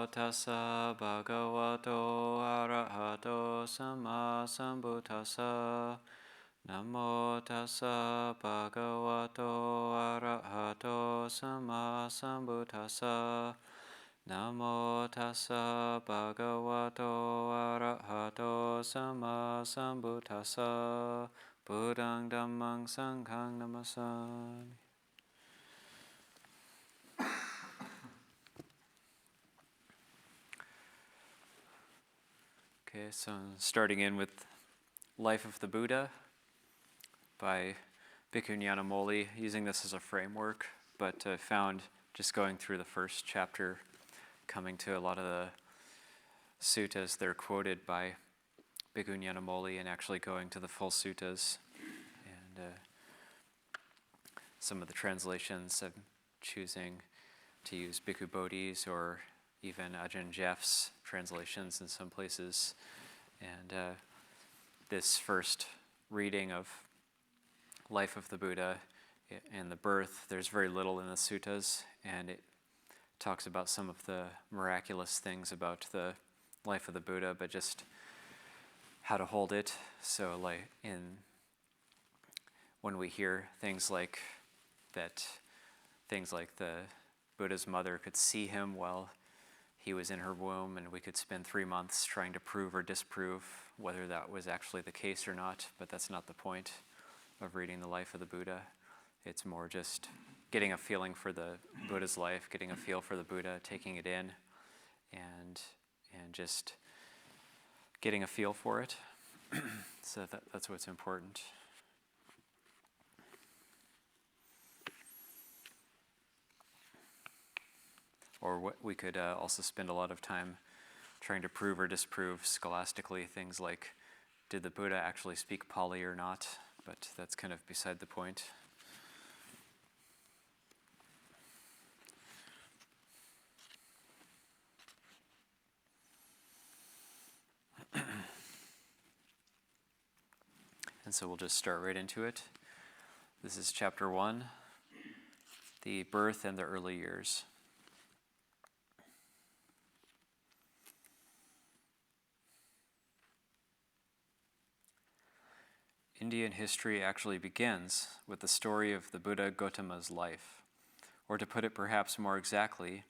Namo tassa bhagavato arahato sama sambuddhassa. Namo tassa bhagavato arahato sama sambuddhassa. Namo tassa bhagavato arahato sama sambuddhassa. Buddhaṃ Dhammāṃ Saṅghāṃ Namasami. Okay, so starting in with Life of the Buddha by Bhikkhu Ñāṇamoli, using this as a framework, but I found just going through the first chapter, coming to a lot of the suttas, they're quoted by Bhikkhu Ñāṇamoli, and actually going to the full suttas. And some of the translations I'm choosing to use Bhikkhu Bodhi's or even Ajahn Jeff's translations in some places. And this first reading of Life of the Buddha and the birth, there's very little in the suttas, and it talks about some of the miraculous things about the life of the Buddha, but just how to hold it. So like when we hear things like that, things like the Buddha's mother could see him while he was in her womb, and we could spend 3 months trying to prove or disprove whether that was actually the case or not, but that's not the point of reading the life of the Buddha. It's more just getting a feeling for the Buddha's life, getting a feel for the Buddha, taking it in, and just getting a feel for it. So that's what's important. Or what we could also spend a lot of time trying to prove or disprove scholastically, things like, did the Buddha actually speak Pali or not? But that's kind of beside the point. And so we'll just start right into it. This is chapter 1, the birth and the early years. Indian history actually begins with the story of the Buddha Gautama's life. Or to put it perhaps more exactly,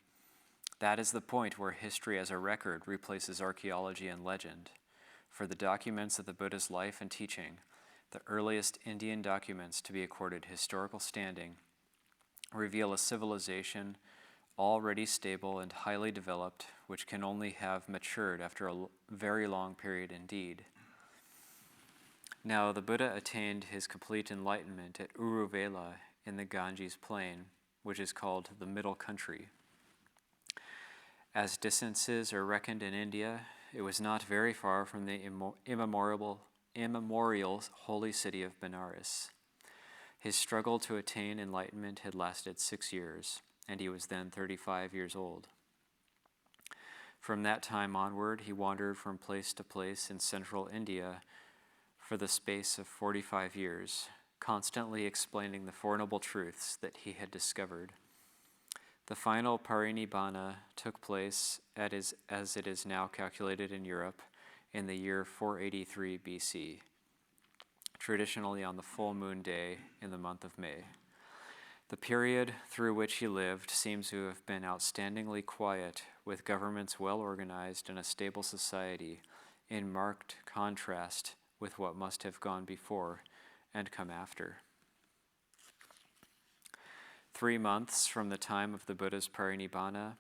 that is the point where history as a record replaces archaeology and legend. For the documents of the Buddha's life and teaching, the earliest Indian documents to be accorded historical standing, reveal a civilization already stable and highly developed, which can only have matured after a very long period indeed. Now the Buddha attained his complete enlightenment at Uruvela in the Ganges plain, which is called the Middle Country. As distances are reckoned in India, it was not very far from the immemorial holy city of Benares. His struggle to attain enlightenment had lasted 6 years, and he was then 35 years old. From that time onward, he wandered from place to place in central India for the space of 45 years, constantly explaining the Four Noble Truths that he had discovered. The final parinibbana took place as it is now calculated in Europe in the year 483 BC, traditionally on the full moon day in the month of May. The period through which he lived seems to have been outstandingly quiet, with governments well organized and a stable society, in marked contrast with what must have gone before and come after. 3 months from the time of the Buddha's parinibbana,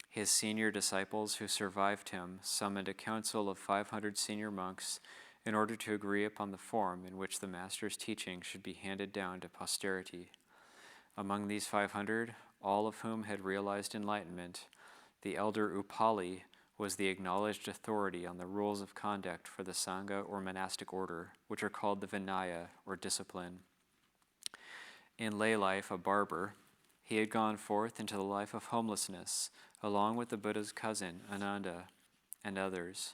his senior disciples who survived him summoned a council of 500 senior monks in order to agree upon the form in which the master's teaching should be handed down to posterity. Among these 500, all of whom had realized enlightenment, the elder Upali was the acknowledged authority on the rules of conduct for the Sangha or monastic order, which are called the Vinaya or discipline. In lay life, a barber, he had gone forth into the life of homelessness, along with the Buddha's cousin, Ananda, and others.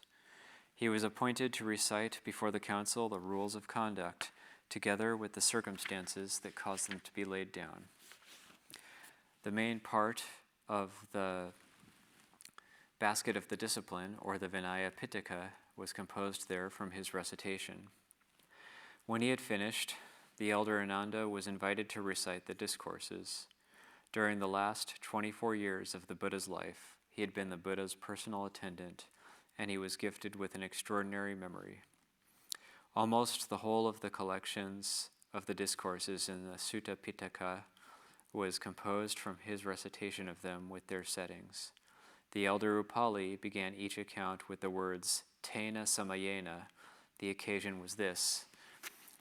He was appointed to recite before the council the rules of conduct, together with the circumstances that caused them to be laid down. The main part of the basket of the discipline, or the Vinaya Pitaka, was composed there from his recitation. When he had finished, the elder Ananda was invited to recite the discourses. During the last 24 years of the Buddha's life, he had been the Buddha's personal attendant, and he was gifted with an extraordinary memory. Almost the whole of the collections of the discourses in the Sutta Pitaka was composed from his recitation of them with their settings. The elder Upali began each account with the words, Tena Samayena, the occasion was this.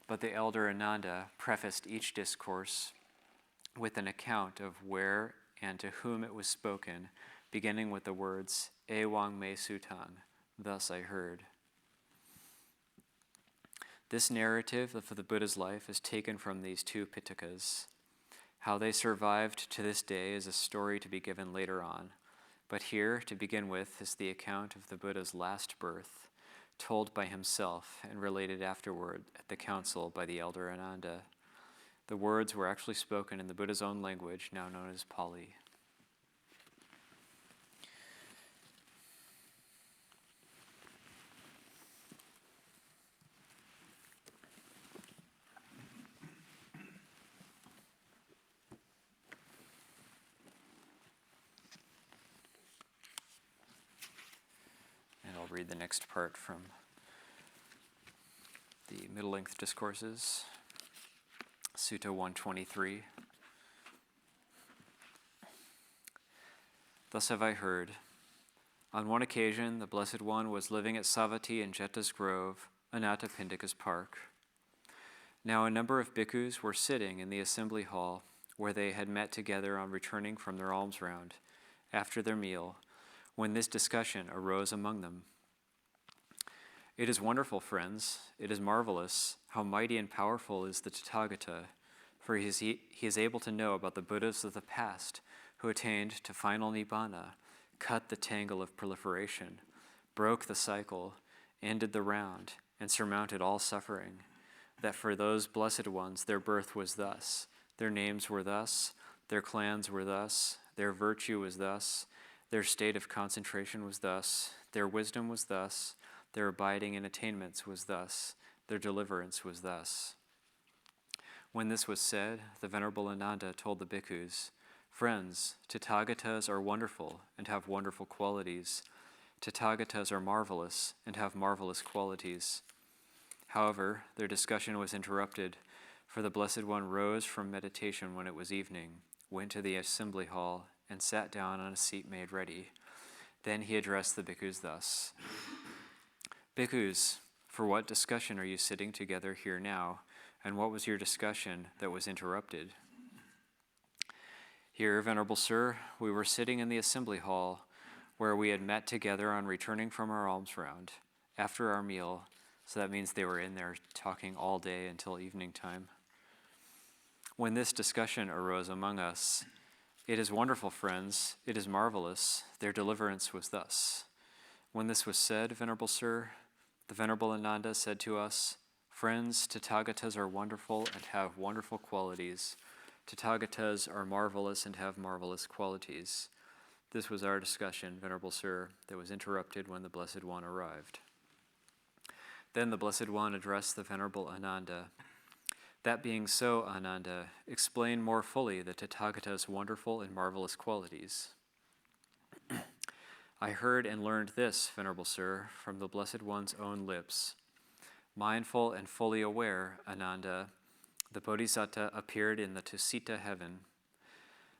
But the elder Ananda prefaced each discourse with an account of where and to whom it was spoken, beginning with the words, Ewang me sutan, thus I heard. This narrative of the Buddha's life is taken from these two Pitakas. How they survived to this day is a story to be given later on, but here, to begin with, is the account of the Buddha's last birth, told by himself and related afterward at the council by the elder Ananda. The words were actually spoken in the Buddha's own language, now known as Pali. I'll read the next part from the middle-length discourses, Sutta 123. Thus have I heard. On one occasion, the Blessed One was living at Savatthi in Jeta's Grove, Anathapindika's park. Now a number of bhikkhus were sitting in the assembly hall where they had met together on returning from their alms round after their meal, when this discussion arose among them. It is wonderful, friends, it is marvelous how mighty and powerful is the Tathagata, for he is able to know about the Buddhas of the past who attained to final Nibbana, cut the tangle of proliferation, broke the cycle, ended the round, and surmounted all suffering, that for those blessed ones their birth was thus, their names were thus, their clans were thus, their virtue was thus, their state of concentration was thus, their wisdom was thus, their abiding in attainments was thus, their deliverance was thus. When this was said, the Venerable Ananda told the bhikkhus, Friends, Tathagatas are wonderful and have wonderful qualities. Tathagatas are marvelous and have marvelous qualities. However, their discussion was interrupted, for the Blessed One rose from meditation when it was evening, went to the assembly hall, and sat down on a seat made ready. Then he addressed the bhikkhus thus, Bhikkhus, for what discussion are you sitting together here now, and what was your discussion that was interrupted? Here, Venerable Sir, we were sitting in the assembly hall, where we had met together on returning from our alms round, after our meal, so that means they were in there talking all day until evening time. When this discussion arose among us, It is wonderful, friends, it is marvelous, their deliverance was thus. When this was said, Venerable Sir, the Venerable Ananda said to us, Friends, Tathagatas are wonderful and have wonderful qualities. Tathagatas are marvelous and have marvelous qualities. This was our discussion, Venerable Sir, that was interrupted when the Blessed One arrived. Then the Blessed One addressed the Venerable Ananda. That being so, Ananda, explain more fully the Tathagata's wonderful and marvelous qualities. I heard and learned this, Venerable Sir, from the Blessed One's own lips. Mindful and fully aware, Ananda, the Bodhisatta appeared in the Tusita heaven.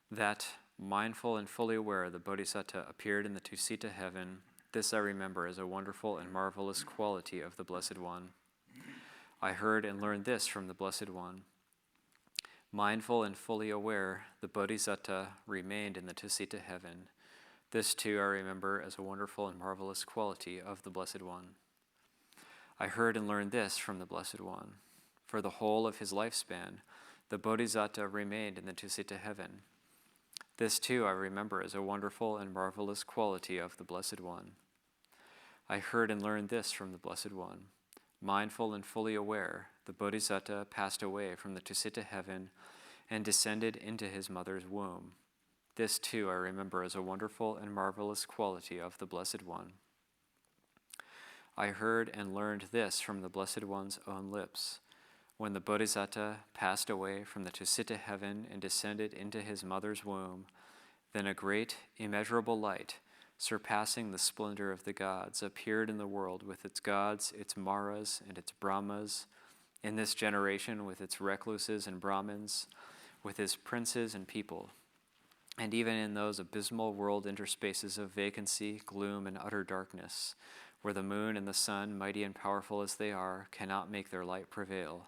That, mindful and fully aware, the Bodhisatta appeared in the Tusita heaven, this I remember as a wonderful and marvelous quality of the Blessed One. I heard and learned this from the Blessed One. Mindful and fully aware, the Bodhisatta remained in the Tusita heaven. This too I remember as a wonderful and marvelous quality of the Blessed One. I heard and learned this from the Blessed One. For the whole of his lifespan, the Bodhisatta remained in the Tusita heaven. This too I remember as a wonderful and marvelous quality of the Blessed One. I heard and learned this from the Blessed One. Mindful and fully aware, the Bodhisatta passed away from the Tusita heaven and descended into his mother's womb. This too I remember as a wonderful and marvelous quality of the Blessed One. I heard and learned this from the Blessed One's own lips. When the Bodhisatta passed away from the Tusita heaven and descended into his mother's womb, then a great, immeasurable light, surpassing the splendor of the gods, appeared in the world with its gods, its Maras, and its Brahmas, in this generation with its recluses and Brahmins, with his princes and people, and even in those abysmal world interspaces of vacancy, gloom, and utter darkness, where the moon and the sun, mighty and powerful as they are, cannot make their light prevail.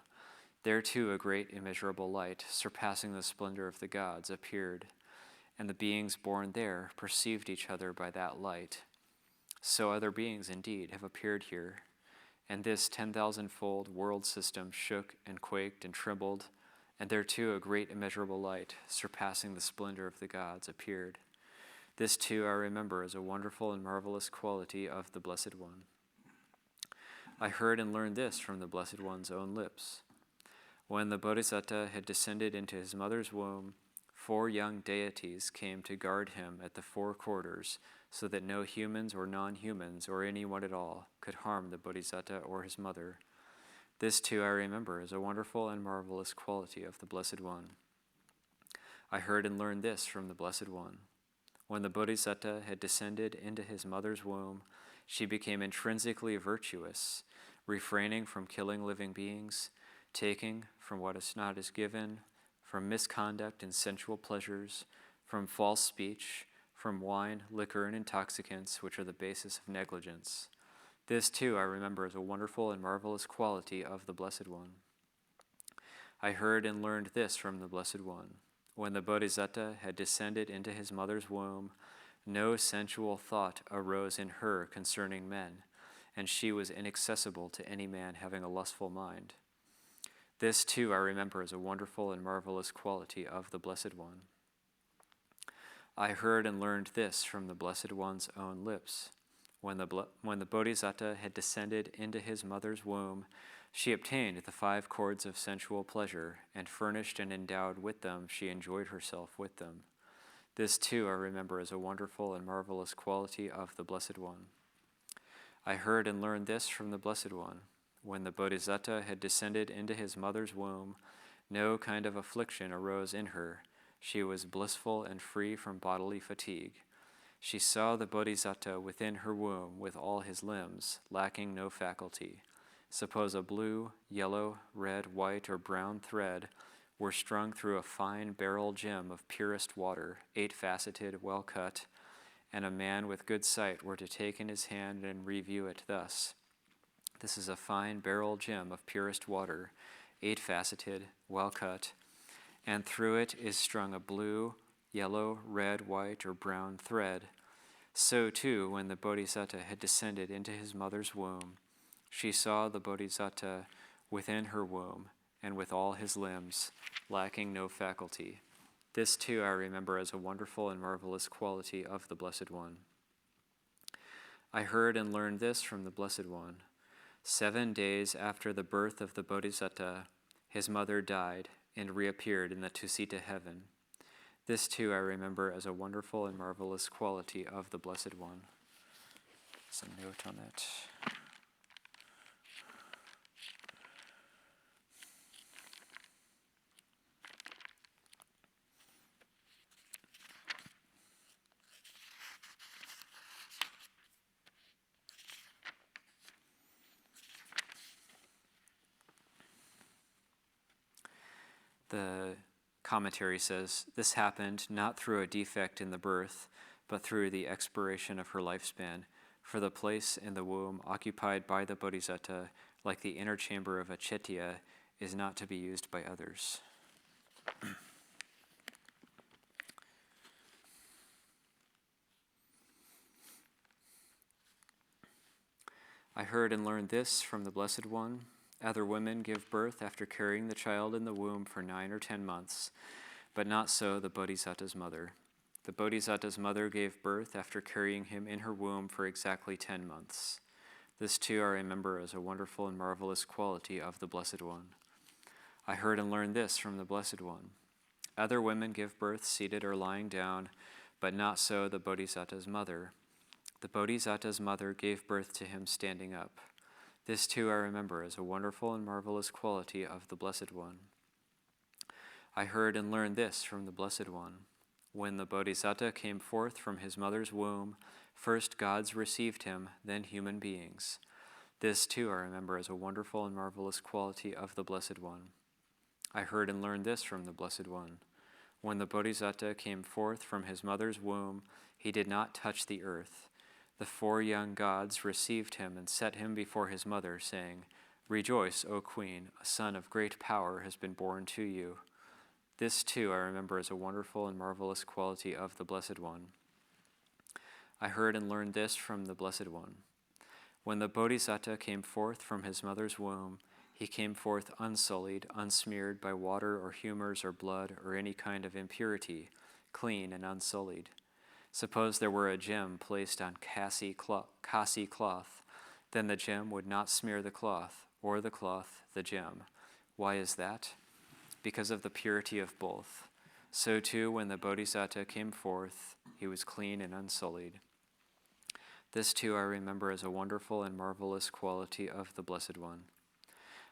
There too a great immeasurable light, surpassing the splendor of the gods, appeared, and the beings born there perceived each other by that light. So other beings indeed have appeared here, and this 10,000-fold world system shook and quaked and trembled, and there too a great immeasurable light, surpassing the splendor of the gods, appeared. This too I remember as a wonderful and marvelous quality of the Blessed One. I heard and learned this from the Blessed One's own lips. When the Bodhisatta had descended into his mother's womb, 4 young deities came to guard him at the 4 quarters, so that no humans or non-humans or anyone at all could harm the Bodhisatta or his mother. This too I remember as a wonderful and marvelous quality of the Blessed One. I heard and learned this from the Blessed One. When the Bodhisatta had descended into his mother's womb, she became intrinsically virtuous, refraining from killing living beings, taking from what is not is given, from misconduct and sensual pleasures, from false speech, from wine, liquor, and intoxicants, which are the basis of negligence. This too I remember as a wonderful and marvelous quality of the Blessed One. I heard and learned this from the Blessed One. When the Bodhisatta had descended into his mother's womb, no sensual thought arose in her concerning men, and she was inaccessible to any man having a lustful mind. This too I remember as a wonderful and marvelous quality of the Blessed One. I heard and learned this from the Blessed One's own lips. When the Bodhisatta had descended into his mother's womb, she obtained the 5 cords of sensual pleasure, and furnished and endowed with them, she enjoyed herself with them. This too I remember as a wonderful and marvelous quality of the Blessed One. I heard and learned this from the Blessed One. When the Bodhisatta had descended into his mother's womb, no kind of affliction arose in her. She was blissful and free from bodily fatigue. She saw the Bodhisatta within her womb with all his limbs, lacking no faculty. Suppose a blue, yellow, red, white, or brown thread were strung through a fine beryl gem of purest water, 8-faceted, well cut, and a man with good sight were to take in his hand and review it thus. This is a fine beryl gem of purest water, 8-faceted, well cut, and through it is strung a blue, yellow, red, white, or brown thread. So too, when the Bodhisatta had descended into his mother's womb, she saw the Bodhisatta within her womb, and with all his limbs, lacking no faculty. This too I remember as a wonderful and marvelous quality of the Blessed One. I heard and learned this from the Blessed One. 7 days after the birth of the Bodhisatta, his mother died and reappeared in the Tusita heaven. This too I remember as a wonderful and marvelous quality of the Blessed One. Some note on that. The commentary says, this happened not through a defect in the birth, but through the expiration of her lifespan, for the place in the womb occupied by the Bodhisatta, like the inner chamber of a Chetya, is not to be used by others. I heard and learned this from the Blessed One. Other women give birth after carrying the child in the womb for 9 or 10 months, but not so the Bodhisatta's mother. The Bodhisatta's mother gave birth after carrying him in her womb for exactly 10 months. This too I remember as a wonderful and marvelous quality of the Blessed One. I heard and learned this from the Blessed One. Other women give birth seated or lying down, but not so the Bodhisatta's mother. The Bodhisatta's mother gave birth to him standing up. This too I remember as a wonderful and marvelous quality of the Blessed One. I heard and learned this from the Blessed One. When the Bodhisatta came forth from his mother's womb, first gods received him, then human beings. This too I remember as a wonderful and marvelous quality of the Blessed One. I heard and learned this from the Blessed One. When the Bodhisatta came forth from his mother's womb, he did not touch the earth. The 4 young gods received him and set him before his mother, saying, "Rejoice, O Queen, a son of great power has been born to you." This too I remember as a wonderful and marvelous quality of the Blessed One. I heard and learned this from the Blessed One. When the Bodhisatta came forth from his mother's womb, he came forth unsullied, unsmeared by water or humors or blood or any kind of impurity, clean and unsullied. Suppose there were a gem placed on kasi cloth, then the gem would not smear the cloth, or the cloth the gem. Why is that? Because of the purity of both. So too, when the Bodhisatta came forth, he was clean and unsullied. This too I remember as a wonderful and marvelous quality of the Blessed One.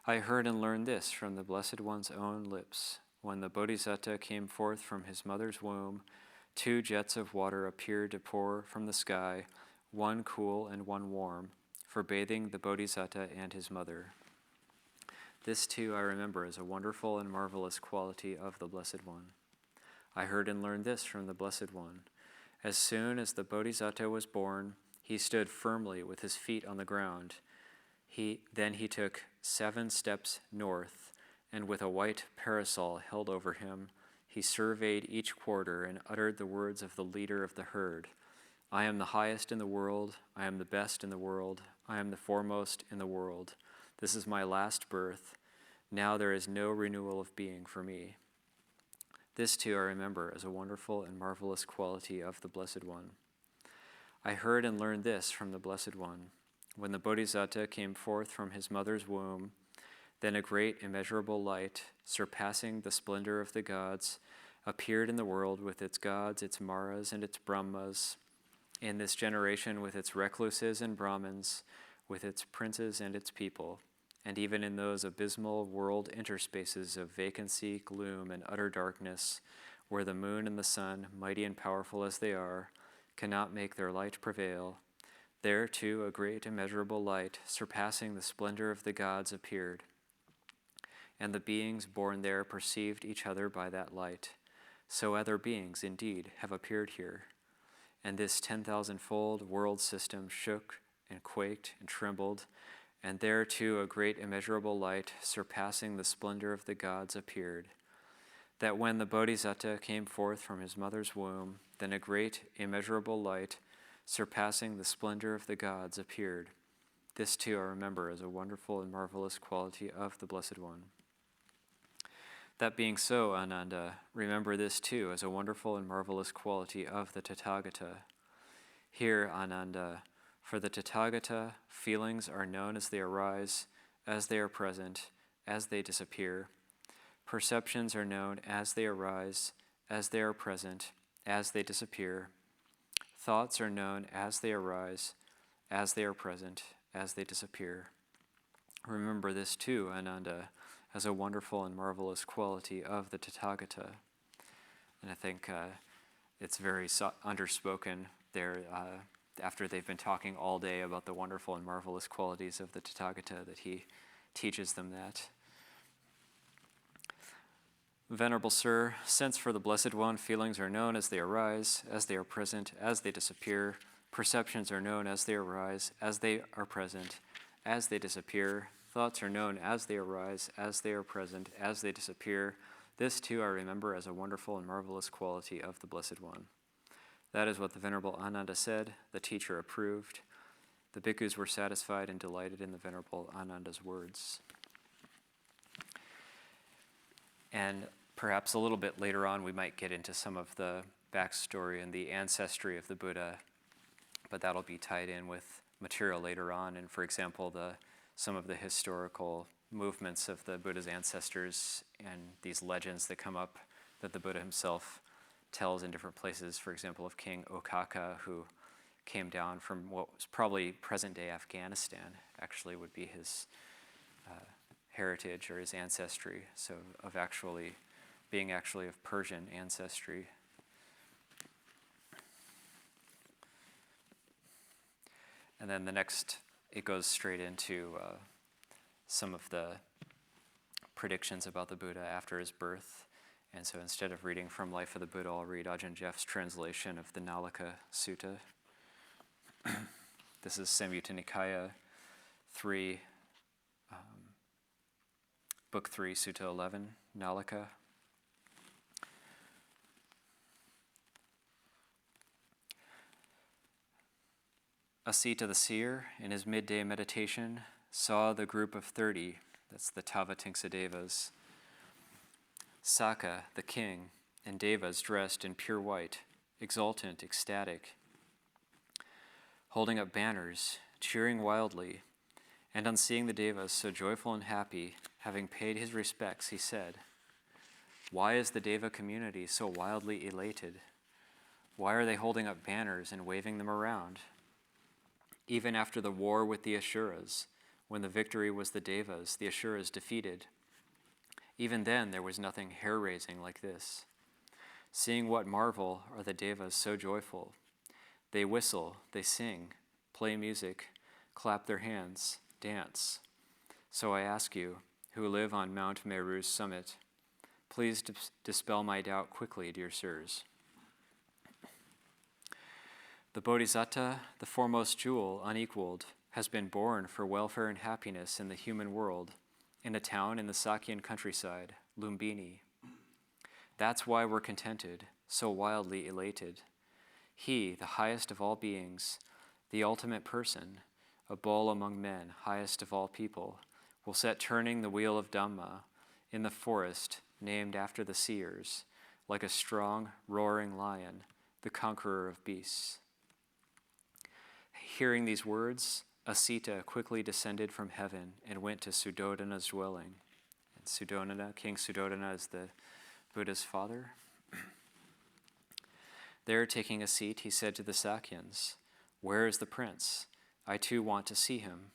I heard and learned this from the Blessed One's own lips. When the Bodhisatta came forth from his mother's womb, 2 jets of water appeared to pour from the sky, one cool and one warm, for bathing the Bodhisatta and his mother. This too I remember as a wonderful and marvelous quality of the Blessed One. I heard and learned this from the Blessed One. As soon as the Bodhisatta was born, he stood firmly with his feet on the ground. Then he took 7 steps north, and with a white parasol held over him, he surveyed each quarter and uttered the words of the leader of the herd. I am the highest in the world, I am the best in the world, I am the foremost in the world. This is my last birth. Now there is no renewal of being for me. This too I remember as a wonderful and marvelous quality of the Blessed One. I heard and learned this from the Blessed One. When the Bodhisatta came forth from his mother's womb, then a great immeasurable light, surpassing the splendor of the gods, appeared in the world with its gods, its Maras, and its Brahmas, in this generation with its recluses and Brahmins, with its princes and its people, and even in those abysmal world interspaces of vacancy, gloom, and utter darkness, where the moon and the sun, mighty and powerful as they are, cannot make their light prevail. There, too, a great immeasurable light, surpassing the splendor of the gods, appeared. And the beings born there perceived each other by that light. So other beings, indeed, have appeared here. And this 10,000-fold world system shook and quaked and trembled, and there, too, a great immeasurable light, surpassing the splendor of the gods, appeared. That when the Bodhisatta came forth from his mother's womb, then a great immeasurable light, surpassing the splendor of the gods, appeared. This too I remember as a wonderful and marvelous quality of the Blessed One. That being so, Ananda, remember this too as a wonderful and marvelous quality of the Tathagata. Here, Ananda, for the Tathagata, feelings are known as they arise, as they are present, as they disappear. Perceptions are known as they arise, as they are present, as they disappear. Thoughts are known as they arise, as they are present, as they disappear. Remember this too, Ananda, as a wonderful and marvelous quality of the Tathagata. And I think it's very underspoken there after they've been talking all day about the wonderful and marvelous qualities of the Tathagata, that he teaches them that. Venerable Sir, since for the Blessed One feelings are known as they arise, as they are present, as they disappear, perceptions are known as they arise, as they are present, as they disappear, thoughts are known as they arise, as they are present, as they disappear, this too I remember as a wonderful and marvelous quality of the Blessed One. That is what the Venerable Ananda said. The teacher approved. The bhikkhus were satisfied and delighted in the Venerable Ananda's words. And perhaps a little bit later on we might get into some of the backstory and the ancestry of the Buddha, but that'll be tied in with material later on. And for example, some of the historical movements of the Buddha's ancestors and these legends that come up that the Buddha himself tells in different places, for example, of King Okaka, who came down from what was probably present-day Afghanistan, actually would be his heritage or his ancestry, so of actually being actually of Persian ancestry. And then the next, it goes straight into some of the predictions about the Buddha after his birth. And so instead of reading from Life of the Buddha, I'll read Ajahn Jeff's translation of the Nālika Sutta. This is Samyutta Nikaya 3, Book 3, Sutta 11, Nālika. Asita the seer, in his midday meditation, saw the group of 30, that's the Tavatimsadevas, Saka, the king, and devas dressed in pure white, exultant, ecstatic, holding up banners, cheering wildly, and on seeing the devas so joyful and happy, having paid his respects, he said, "Why is the deva community so wildly elated? Why are they holding up banners and waving them around? Even after the war with the Asuras, when the victory was the devas, the Asuras defeated, even then there was nothing hair-raising like this. Seeing what marvel are the devas so joyful? They whistle, they sing, play music, clap their hands, dance. So I ask you, who live on Mount Meru's summit, please dispel my doubt quickly, dear sirs. The Bodhisatta, the foremost jewel, unequaled, has been born for welfare and happiness in the human world, in a town in the Sakyan countryside, Lumbini. That's why we're contented, so wildly elated. He, the highest of all beings, the ultimate person, a bull among men, highest of all people, will set turning the wheel of Dhamma in the forest named after the seers, like a strong, roaring lion, the conqueror of beasts." Hearing these words, Asita quickly descended from heaven and went to Suddhodana's dwelling. And Suddhodana, King Suddhodana, is the Buddha's father. There, taking a seat, he said to the Sakyans, "Where is the prince? I too want to see him."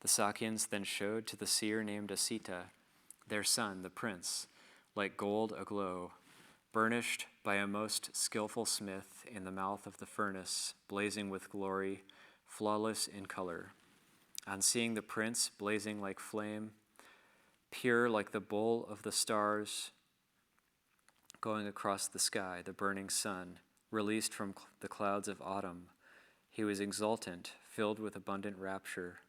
The Sakyans then showed to the seer named Asita their son, the prince, like gold aglow, burnished by a most skillful smith in the mouth of the furnace, blazing with glory, flawless in color. On seeing the prince blazing like flame, pure like the bowl of the stars going across the sky, the burning sun, released from the clouds of autumn, he was exultant, filled with abundant rapture.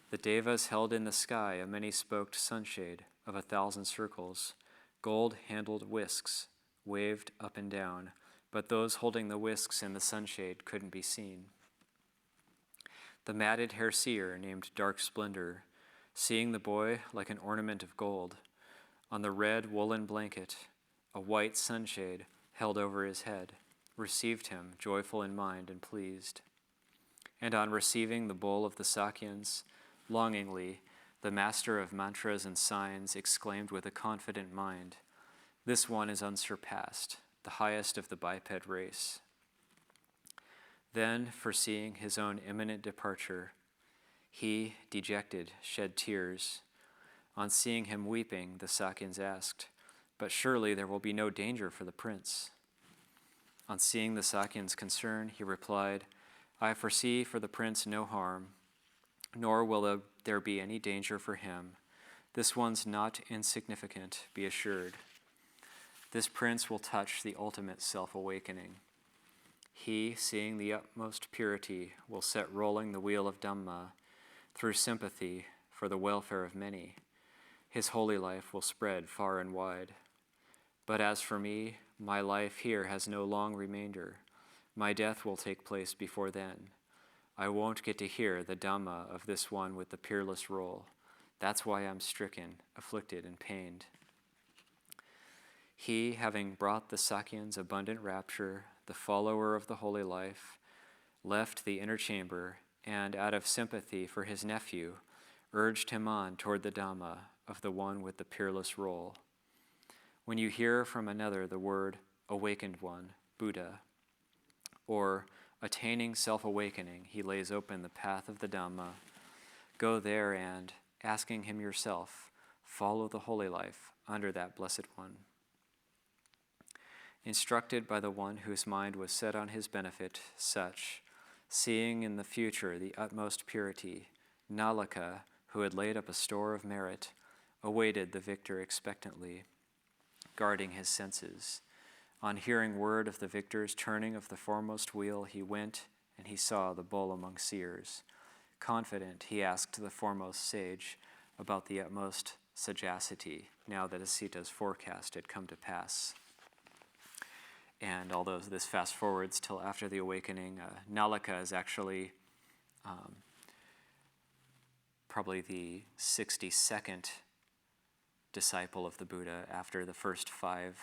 The devas held in the sky a many-spoked sunshade of 1,000 circles. Gold-handled whisks waved up and down, but those holding the whisks in the sunshade couldn't be seen. The matted hair seer, named Dark Splendor, seeing the boy like an ornament of gold, on the red woolen blanket, a white sunshade held over his head, received him, joyful in mind and pleased. And on receiving the bowl of the Sakyans, longingly, the master of mantras and signs exclaimed with a confident mind, "This one is unsurpassed, the highest of the biped race." Then, foreseeing his own imminent departure, he, dejected, shed tears. On seeing him weeping, the Sakyans asked, "But surely there will be no danger for the prince?" On seeing the Sakyans' concern, he replied, "I foresee for the prince no harm, nor will there be any danger for him. This one's not insignificant, be assured. This prince will touch the ultimate self-awakening. He, seeing the utmost purity, will set rolling the wheel of Dhamma through sympathy for the welfare of many. His holy life will spread far and wide. But as for me, my life here has no long remainder. My death will take place before then. I won't get to hear the Dhamma of this one with the peerless roll. That's why I'm stricken, afflicted, and pained." He, having brought the Sakyans abundant rapture, the follower of the holy life, left the inner chamber and, out of sympathy for his nephew, urged him on toward the Dhamma of the one with the peerless roll. When you hear from another the word awakened one, Buddha, or attaining self-awakening, he lays open the path of the Dhamma, go there and, asking him yourself, follow the holy life under that blessed one. Instructed by the one whose mind was set on his benefit, such, seeing in the future the utmost purity, Ñāṇika, who had laid up a store of merit, awaited the victor expectantly, guarding his senses. On hearing word of the victor's turning of the foremost wheel, he went and he saw the bull among seers. Confident, he asked the foremost sage about the utmost sagacity, now that Asita's forecast had come to pass. And although this fast forwards till after the awakening, Ñāṇika is actually probably the 62nd disciple of the Buddha after the first five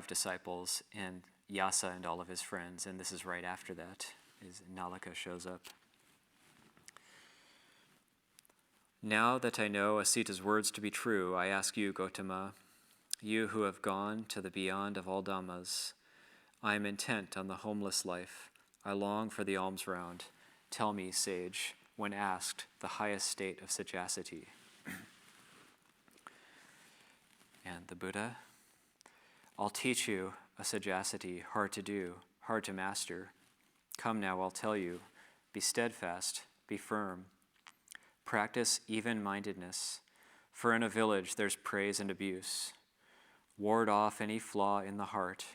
disciples and Yasa and all of his friends, and this is right after that, is Ñāṇika shows up. Now that I know Asita's words to be true, I ask you, Gotama, you who have gone to the beyond of all Dhammas, I am intent on the homeless life. I long for the alms round. Tell me, sage, when asked, the highest state of sagacity. And the Buddha, I'll teach you a sagacity hard to do, hard to master. Come now, I'll tell you, be steadfast, be firm. Practice even-mindedness, for in a village there's praise and abuse. Ward off any flaw in the heart.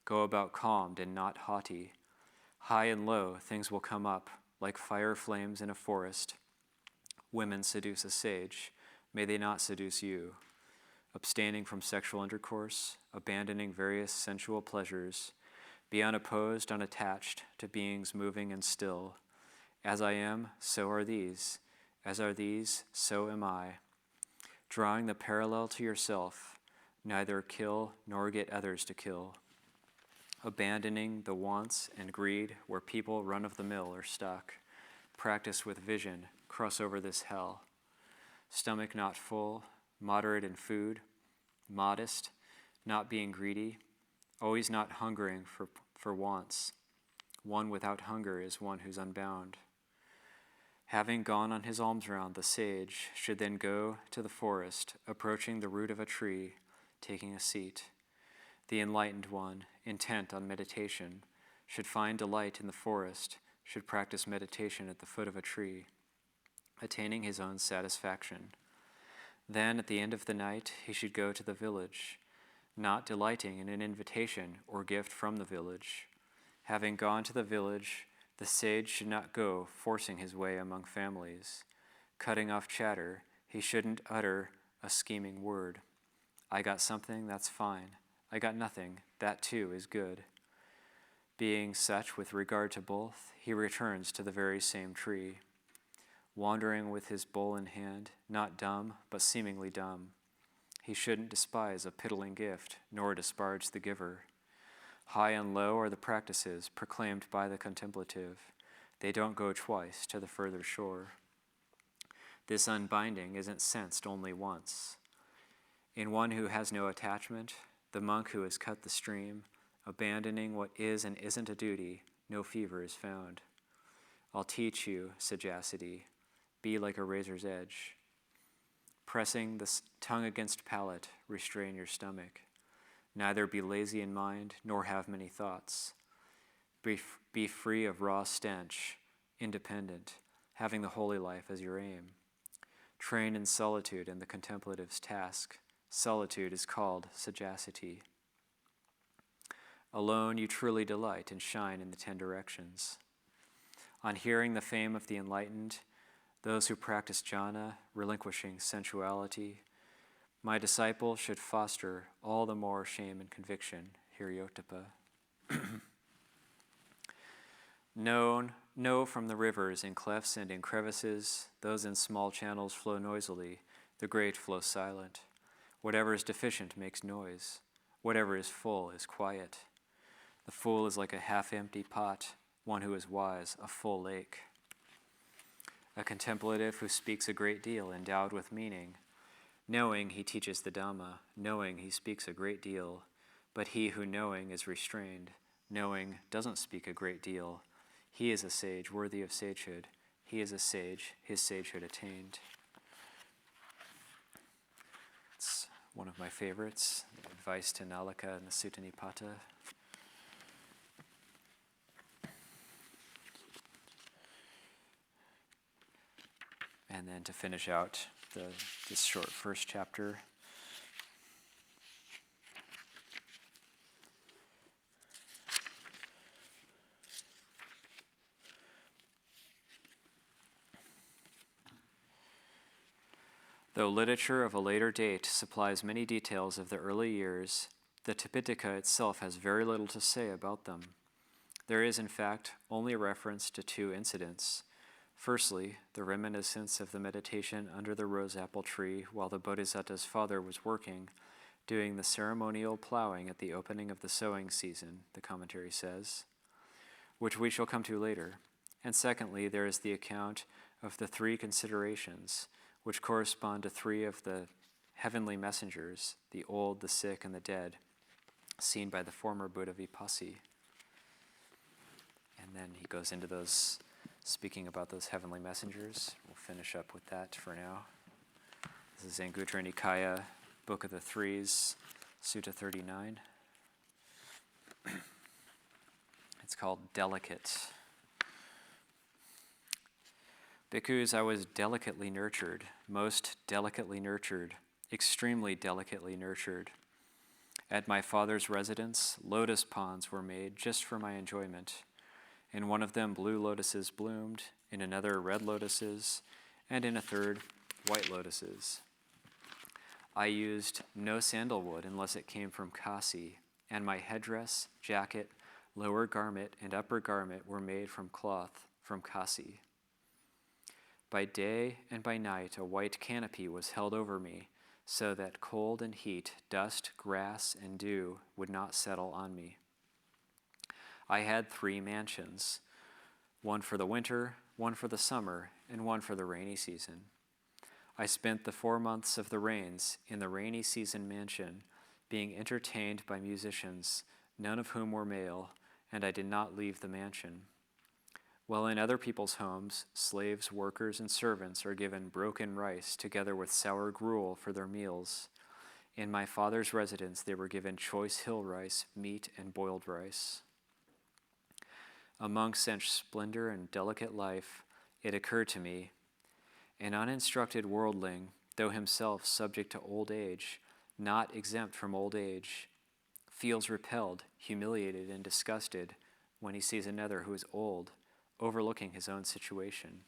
Go about calmed and not haughty. High and low, things will come up, like fire flames in a forest. Women seduce a sage, may they not seduce you. Abstaining from sexual intercourse, abandoning various sensual pleasures, be unopposed, unattached to beings moving and still. As I am, so are these. As are these, so am I. Drawing the parallel to yourself, neither kill nor get others to kill. Abandoning the wants and greed where people run-of-the-mill are stuck. Practice with vision, cross over this hell. Stomach not full, moderate in food, modest, not being greedy, always not hungering for wants. One without hunger is one who's unbound. Having gone on his alms round, the sage should then go to the forest, approaching the root of a tree, taking a seat. The enlightened one, intent on meditation, should find delight in the forest, should practice meditation at the foot of a tree, attaining his own satisfaction. Then, at the end of the night, he should go to the village, not delighting in an invitation or gift from the village. Having gone to the village, the sage should not go forcing his way among families. Cutting off chatter, he shouldn't utter a scheming word. I got something, that's fine. I got nothing, that too is good. Being such with regard to both, he returns to the very same tree. Wandering with his bowl in hand, not dumb, but seemingly dumb. He shouldn't despise a piddling gift, nor disparage the giver. High and low are the practices proclaimed by the contemplative. They don't go twice to the further shore. This unbinding isn't sensed only once. In one who has no attachment, the monk who has cut the stream, abandoning what is and isn't a duty, no fever is found. I'll teach you, sagacity, be like a razor's edge. Pressing the tongue against palate, restrain your stomach. Neither be lazy in mind, nor have many thoughts. Be free of raw stench, independent, having the holy life as your aim. Train in solitude in the contemplative's task. Solitude is called sagacity. Alone you truly delight and shine in the 10 directions. On hearing the fame of the enlightened, those who practice jhana, relinquishing sensuality, my disciple should foster all the more shame and conviction, Hiryotapa. Know from the rivers in clefts and in crevices, those in small channels flow noisily, the great flow silent. Whatever is deficient makes noise. Whatever is full is quiet. The fool is like a half-empty pot, one who is wise, a full lake. a contemplative who speaks a great deal, endowed with meaning. Knowing, he teaches the Dhamma. Knowing, he speaks a great deal. But he who knowing is restrained, knowing doesn't speak a great deal. He is a sage, worthy of sagehood. He is a sage, his sagehood attained. It's one of my favorites, advice to Nalika and the Sutta Nipata. And then to finish out this short first chapter, though literature of a later date supplies many details of the early years, the Tipitaka itself has very little to say about them. There is, in fact, only reference to two incidents. Firstly, the reminiscence of the meditation under the rose apple tree while the Bodhisattva's father was working, doing the ceremonial plowing at the opening of the sowing season, the commentary says, which we shall come to later. And secondly, there is the account of the three considerations, which correspond to three of the heavenly messengers, the old, the sick, and the dead, seen by the former Buddha Vipassi. And then he goes into those, speaking about those heavenly messengers. We'll finish up with that for now. This is Anguttara Nikaya, Book of the Threes, Sutta 39. It's called Delicate. Bhikkhus, I was delicately nurtured, most delicately nurtured, extremely delicately nurtured. At my father's residence, lotus ponds were made just for my enjoyment. In one of them, blue lotuses bloomed, in another, red lotuses, and in a third, white lotuses. I used no sandalwood unless it came from Kasi, and my headdress, jacket, lower garment, and upper garment were made from cloth from Kasi. By day and by night, a white canopy was held over me, so that cold and heat, dust, grass, and dew would not settle on me. I had 3 mansions, one for the winter, one for the summer, and one for the rainy season. I spent the 4 months of the rains in the rainy season mansion, being entertained by musicians, none of whom were male, and I did not leave the mansion. While in other people's homes, slaves, workers, and servants are given broken rice together with sour gruel for their meals, in my father's residence they were given choice hill rice, meat, and boiled rice. Among such splendor and delicate life, it occurred to me, an uninstructed worldling, though himself subject to old age, not exempt from old age, feels repelled, humiliated, and disgusted when he sees another who is old, overlooking his own situation.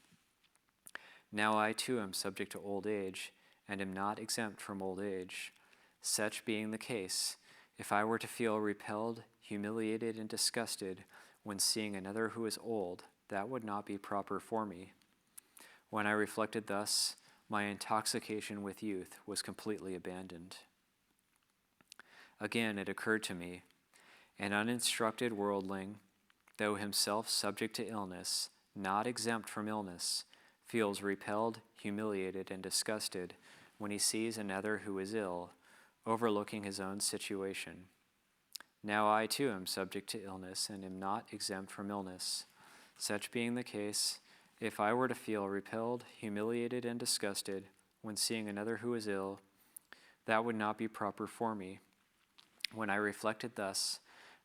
Now I too am subject to old age, and am not exempt from old age. Such being the case, if I were to feel repelled, humiliated, and disgusted when seeing another who is old, that would not be proper for me. When I reflected thus, my intoxication with youth was completely abandoned. Again it occurred to me, an uninstructed worldling, though himself subject to illness, not exempt from illness, feels repelled, humiliated, and disgusted when he sees another who is ill, overlooking his own situation. Now I too am subject to illness and am not exempt from illness. Such being the case, if I were to feel repelled, humiliated, and disgusted when seeing another who is ill, that would not be proper for me. When I reflected thus,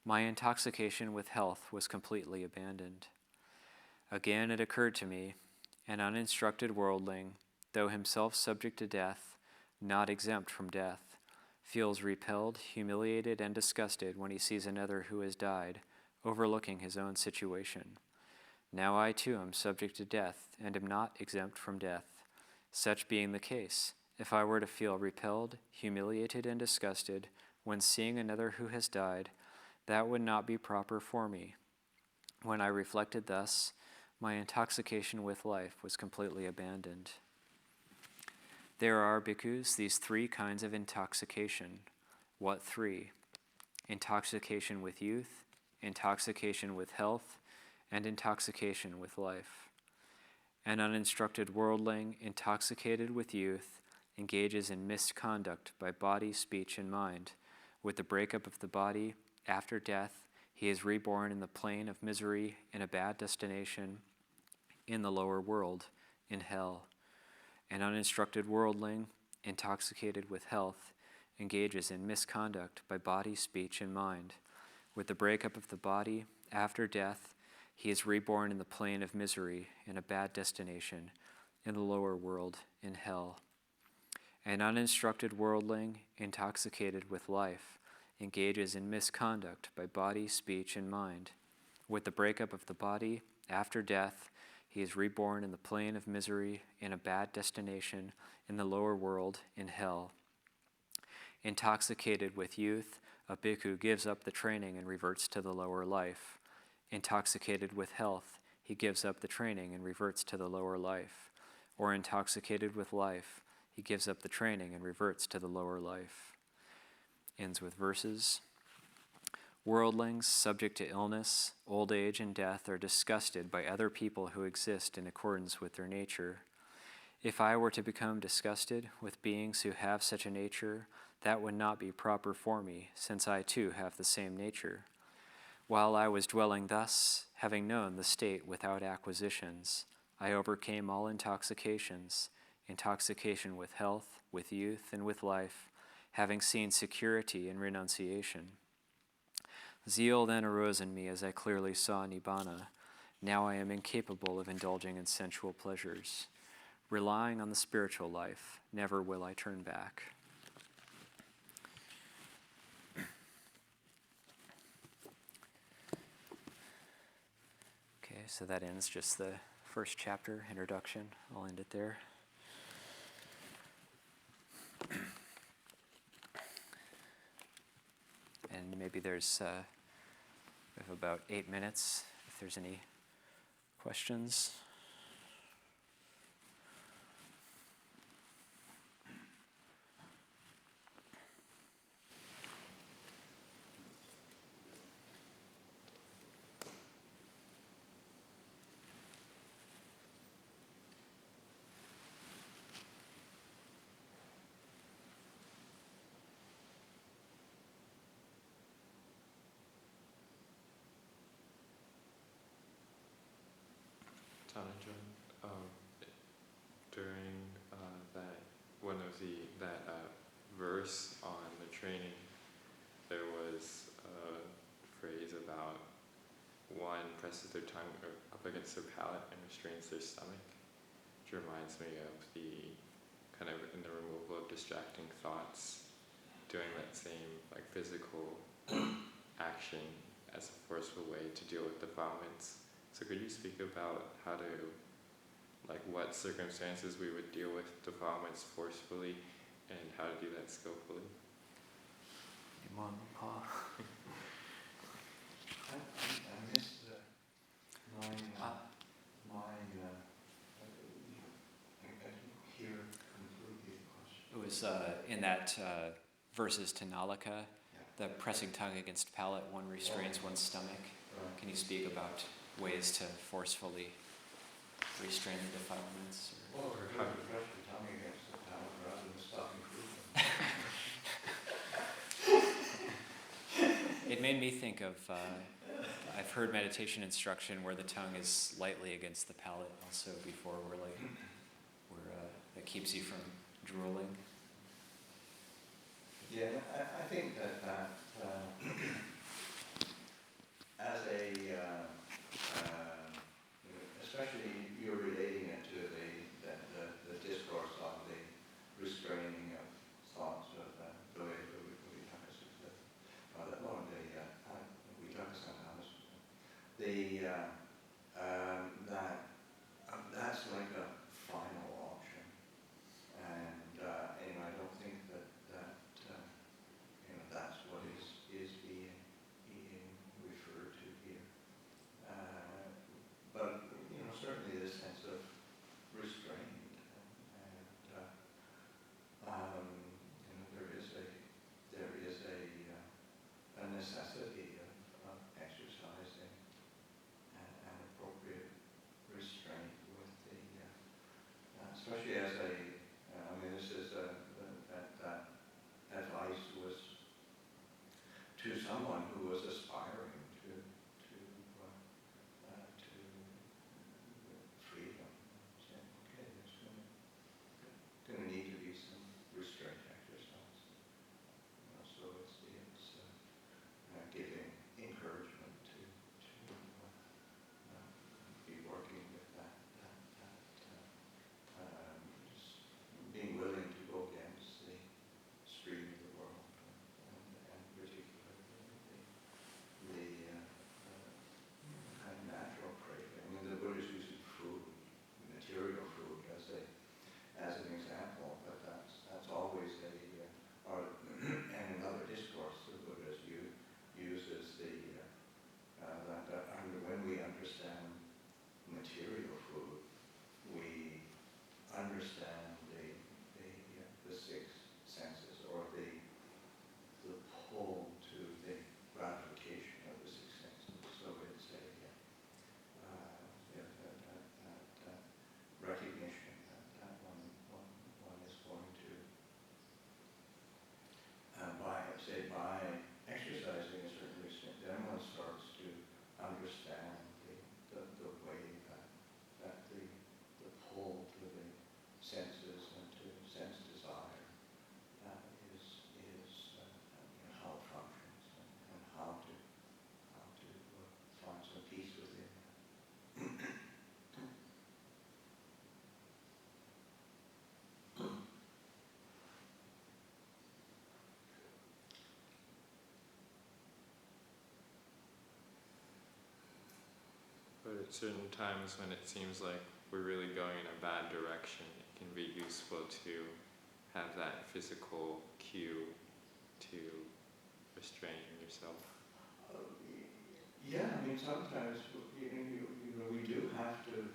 my intoxication with health was completely abandoned. Again it occurred to me, an uninstructed worldling, though himself subject to death, not exempt from death, feels repelled, humiliated, and disgusted when he sees another who has died, overlooking his own situation. Now I too am subject to death, and am not exempt from death. Such being the case, if I were to feel repelled, humiliated, and disgusted when seeing another who has died, that would not be proper for me. When I reflected thus, my intoxication with life was completely abandoned. There are, bhikkhus, these 3 kinds of intoxication. What 3? Intoxication with youth, intoxication with health, and intoxication with life. An uninstructed worldling, intoxicated with youth, engages in misconduct by body, speech, and mind. With the breakup of the body, after death, he is reborn in the plane of misery in a bad destination in the lower world, in hell. An uninstructed worldling, intoxicated with health, engages in misconduct by body, speech, and mind. With the breakup of the body, after death, he is reborn in the plane of misery in a bad destination in the lower world, in hell. An uninstructed worldling, intoxicated with life, engages in misconduct by body, speech, and mind. With the breakup of the body, after death, he is reborn in the plane of misery in a bad destination in the lower world, in hell. Intoxicated with youth, a bhikkhu gives up the training and reverts to the lower life. Intoxicated with health, he gives up the training and reverts to the lower life. Or intoxicated with life, he gives up the training and reverts to the lower life. Ends with verses. Worldlings, subject to illness, old age, and death, are disgusted by other people who exist in accordance with their nature. If I were to become disgusted with beings who have such a nature, that would not be proper for me, since I too have the same nature. While I was dwelling thus, having known the state without acquisitions, I overcame all intoxications, intoxication with health, with youth, and with life, having seen security and renunciation. Zeal then arose in me as I clearly saw Nibbana. Now I am incapable of indulging in sensual pleasures. Relying on the spiritual life, never will I turn back. Okay, so that ends just the first chapter, introduction. I'll end it there. And maybe there's, we have about 8 minutes, if there's any questions. During that verse on the training, there was a phrase about one presses their tongue up against their palate and restrains their stomach, which reminds me of the kind of in the removal of distracting thoughts, doing that same like physical action as a forceful way to deal with defilements. So could you speak about how to, like what circumstances we would deal with defilements forcefully and how to do that skillfully? I missed I didn't hear completely the question. It was in that verses to Nāṇika, the pressing tongue against palate, one restrains one's stomach. Right. Can you speak about ways to forcefully restrain the defilements? Well, we're going to press the tongue against the palate rather than stopping food. It made me think of, I've heard meditation instruction where the tongue is lightly against the palate also before that keeps you from drooling. Yeah, I think that as a, especially you're relating it to the discourse of the restraining of thoughts of the way that's like a final option, and I don't think that that's what is someone who was aspiring to freedom. Saying, okay, there's going to need to be some restraint exercise. So it's giving encouragement to be working with that just being willing to go against the stream of the world, and particularly the kind of natural craving. I mean, the Buddhists using food, material food, as an example, but that's always and in other discourse, the Buddha uses when we understand material food, we understand the six senses, or the pull to the gratification of the six senses. So it's that recognition that one is going to by exercising a certain restraint, then one starts to understand the way that the pull to the senses and to sense desire is how it functions, and how to find some peace within. But at certain times when it seems like we're really going in a bad direction, it can be useful to have that physical cue to restrain yourself. Yeah, I mean, sometimes we do have to